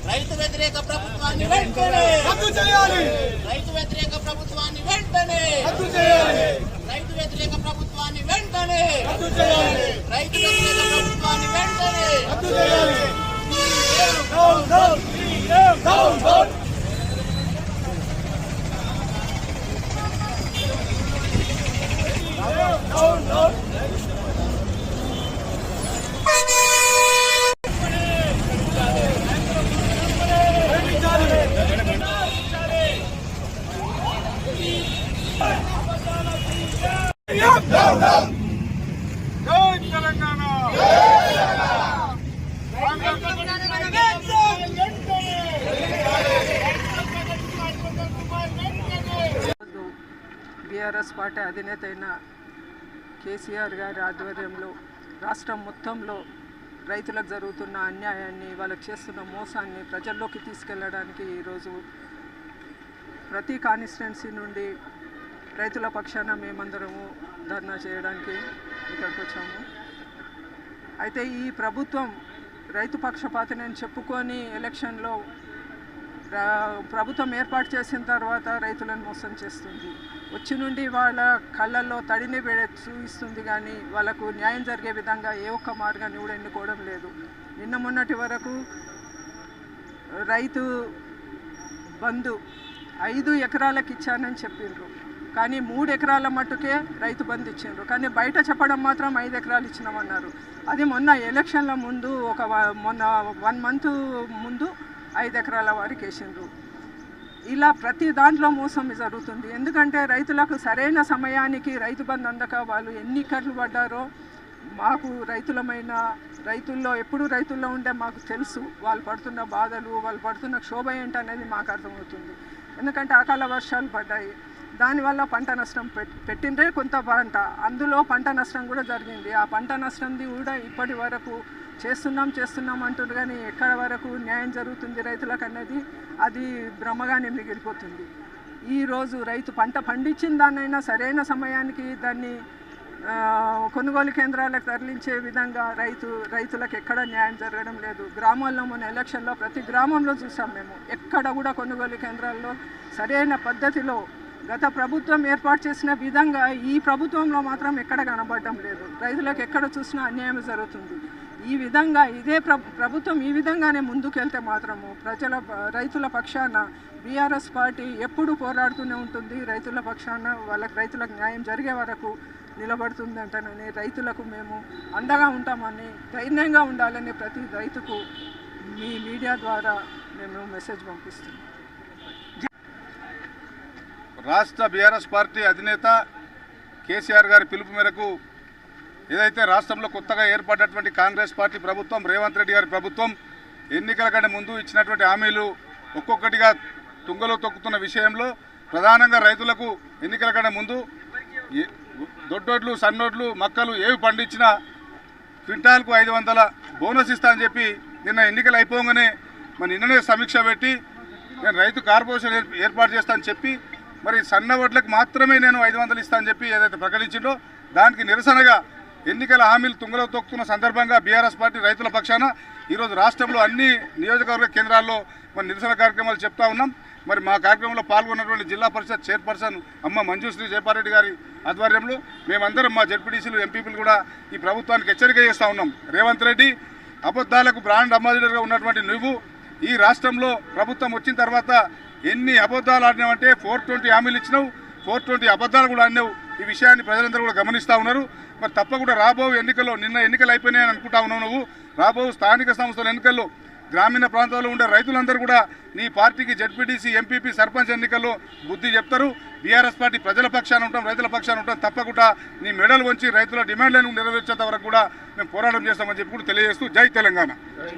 రైతు వ్యతిరేక ప్రభుత్వాన్ని వెంటనే రద్దు చేయాలి. రైతు వ్యతిరేక ప్రభుత్వాన్ని వెంటనే రద్దు చేయాలి. రైతు వ్యతిరేక ప్రభుత్వాన్ని వెంటనే రద్దు చేయాలి. రైతు వ్యతిరేక ప్రభుత్వాన్ని వెంటనే రద్దు చేయాలి. Down down down down down down BRS party అధినేత అయిన కేసీఆర్ గారి ఆధ్వర్యంలో రాష్ట్రం మొత్తంలో రైతులకు జరుగుతున్న అన్యాయాన్ని, వాళ్ళకి చేస్తున్న మోసాన్ని ప్రజల్లోకి తీసుకెళ్లడానికి ఈరోజు ప్రతి కాన్స్టిట్యున్సీ నుండి రైతుల పక్షాన మేమందరము ధర్నా చేయడానికి ఇక్కడికి వచ్చాము. అయితే ఈ ప్రభుత్వం రైతు పక్షపాతని చెప్పుకొని ఎలక్షన్లో ప్రభుత్వం ఏర్పాటు చేసిన తర్వాత రైతులను మోసం చేస్తుంది. వచ్చి నుండి వాళ్ళ కళ్ళల్లో తడిని చూపిస్తుంది, కానీ వాళ్ళకు న్యాయం జరిగే విధంగా ఏ ఒక్క మార్గాన్ని కూడా ఎన్నుకోవడం లేదు. నిన్న మొన్నటి వరకు రైతు బంధు 5 ఎకరాలకు ఇచ్చానని చెప్పిండ్రు, కానీ 3 ఎకరాల మట్టుకే రైతు బంధు ఇచ్చిండ్రు. కానీ బయట చెప్పడం మాత్రం 5 ఎకరాలు ఇచ్చినామన్నారు. అది మొన్న ఎలక్షన్ల ముందు మొన్న 1 మంత్ ముందు 5 ఎకరాల వారికి వేసిండ్రు. ఇలా ప్రతి దాంట్లో మోసం జరుగుతుంది. ఎందుకంటే రైతులకు సరైన సమయానికి రైతు బంధు అందక వాళ్ళు ఎన్ని కట్లు పడ్డారో మాకు రైతుల్లో ఎప్పుడు రైతుల్లో ఉండే మాకు తెలుసు. వాళ్ళు పడుతున్న బాధలు, వాళ్ళు పడుతున్న క్షోభ ఏంటనేది మాకు అర్థమవుతుంది. ఎందుకంటే అకాల వర్షాలు పడ్డాయి, దానివల్ల పంట నష్టం పెట్టిండ్రే కొంత పంట, అందులో పంట నష్టం కూడా జరిగింది. ఆ పంట నష్టంది కూడా ఇప్పటి వరకు చేస్తున్నాం అంటున్నారు, కానీ ఎక్కడ వరకు న్యాయం జరుగుతుంది రైతులకు అనేది అది భ్రమగానే మిగిలిపోతుంది. ఈరోజు రైతు పంట పండించిన దాన్నైనా సరైన సమయానికి దాన్ని కొనుగోలు కేంద్రాలకు తరలించే విధంగా రైతులకు ఎక్కడ న్యాయం జరగడం లేదు. గ్రామాల్లో మొన్న ఎలక్షన్లో ప్రతి గ్రామంలో చూసాం మేము. ఎక్కడ కూడా కొనుగోలు కేంద్రాల్లో సరైన పద్ధతిలో గత ప్రభుత్వం ఏర్పాటు చేసిన విధంగా ఈ ప్రభుత్వంలో మాత్రం ఎక్కడ కనబడటం లేదు. రైతులకు ఎక్కడ చూసినా అన్యాయం జరుగుతుంది. ఈ విధంగా ఇదే ప్రభుత్వం ఈ విధంగానే ముందుకెళ్తే మాత్రము రైతుల పక్షాన బీఆర్ఎస్ పార్టీ ఎప్పుడు పోరాడుతూనే ఉంటుంది. రైతుల పక్షాన రైతులకు న్యాయం జరిగే వరకు నిలబడుతుంది అంటానని, రైతులకు మేము అండగా ఉంటామని, ధైర్యంగా ఉండాలని ప్రతి రైతుకు మీ మీడియా ద్వారా మేము మెసేజ్ పంపిస్తున్నాం. రాష్ట్ర బీఆర్ఎస్ పార్టీ అధినేత కేసీఆర్ గారి పిలుపు మేరకు ఏదైతే రాష్ట్రంలో కొత్తగా ఏర్పడినటువంటి కాంగ్రెస్ పార్టీ ప్రభుత్వం, రేవంత్ రెడ్డి గారి ప్రభుత్వం ఎన్నికల కంటే ముందు ఇచ్చినటువంటి హామీలు ఒక్కొక్కటిగా తుంగలో తొక్కుతున్న విషయంలో ప్రధానంగా రైతులకు ఎన్నికల కంటే ముందు దొడ్డోడ్లు, సన్నోడ్లు, మక్కలు ఏవి పండించినా క్వింటాల్కు 500 బోనస్ ఇస్తా అని చెప్పి నిన్న ఎన్నికలు అయిపోగానే నిన్ననే సమీక్ష పెట్టి నేను రైతు కార్పొరేషన్ ఏర్పాటు చేస్తా అని చెప్పి మరి సన్న వడ్లకు మాత్రమే నేను 500 ఇస్తా అని చెప్పి ఏదైతే ప్రకటించిందో దానికి నిరసనగా ఎన్నికల హామీలు తుంగలో తొక్కుతున్న సందర్భంగా బీఆర్ఎస్ పార్టీ రైతుల పక్షాన ఈరోజు రాష్ట్రంలో అన్ని నియోజకవర్గ కేంద్రాల్లో నిరసన కార్యక్రమాలు చెప్తా ఉన్నాం. మరి మా కార్యక్రమంలో పాల్గొన్నటువంటి జిల్లా పరిషత్ చైర్పర్సన్ అమ్మ మంజుశ్రీ జయపారెడ్డి గారి ఆధ్వర్యంలో మేమందరం మా జెడ్పీటీసీలు, ఎంపీపీలు కూడా ఈ ప్రభుత్వానికి హెచ్చరిక చేస్తూ ఉన్నాం. రేవంత్ రెడ్డి అబద్ధాలకు బ్రాండ్ అంబాసిడర్గా ఉన్నటువంటి నువ్వు ఈ రాష్ట్రంలో ప్రభుత్వం వచ్చిన తర్వాత ఎన్ని అబద్ధాలు ఆడినావంటే 420 హామీలు ఇచ్చినావు, 420 అబద్ధాలు కూడా ఆడినావు. ఈ విషయాన్ని ప్రజలందరూ కూడా గమనిస్తూ ఉన్నారు. మరి తప్పకుండా రాబో ఎన్నికల్లో, నిన్న ఎన్నికలు అయిపోయినాయని అనుకుంటా ఉన్నావు నువ్వు, రాబో స్థానిక సంస్థల ఎన్నికల్లో గ్రామీణ ప్రాంతాల్లో ఉండే రైతులందరూ కూడా నీ పార్టీకి జెడ్పీటీసీ, ఎంపీపీ, సర్పంచ్ ఎన్నికల్లో బుద్ధి చెప్తారు. బీఆర్ఎస్ పార్టీ ప్రజల పక్షాన ఉంటాం, రైతుల పక్షాన ఉంటాం. తప్పకుండా నీ మెడలు వంచి రైతుల డిమాండ్లను నెరవేర్చేంత వరకు కూడా మేము పోరాటం చేస్తామని చెప్పి కూడా తెలియజేస్తూ జై తెలంగాణ.